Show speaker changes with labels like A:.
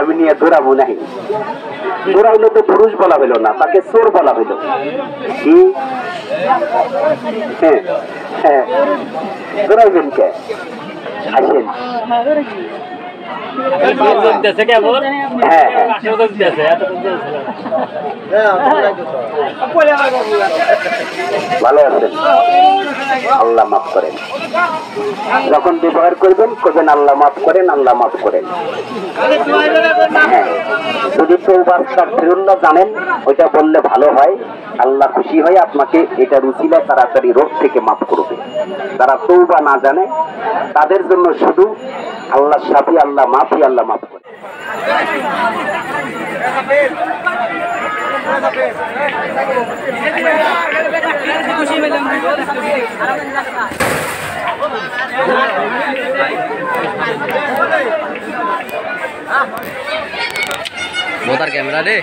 A: আমি নিয়ে দৌড়াবো নাই। দৌড়াইলে তো পুরুষ বলা হইল না, তাকে চোর বলা হইল। কি হ্যাঁ হ্যাঁ, দৌড়াইবেন কে? আসেন। হ্যাঁ ভালো আছেন? আল্লাহ মাফ করেন। যখন ব্যবহার করবেন করবেন আল্লাহ মাফ করেন, আল্লাহ মাফ করেন। হ্যাঁ, যদি তওবা আস্তাগফিরুল্লাহ জানেন ওইটা বললে ভালো হয়। আল্লাহ খুশি হয়ে আপনাকে এটার উসিলায় তাড়াতাড়ি রোগ থেকে মাফ করবে। যারা তওবা না জানে তাদের জন্য শুধু আল্লাহ শাফি, আল্লাহ মাফি, আল্লাহ মাফ করে।
B: मोटर कैमरा दे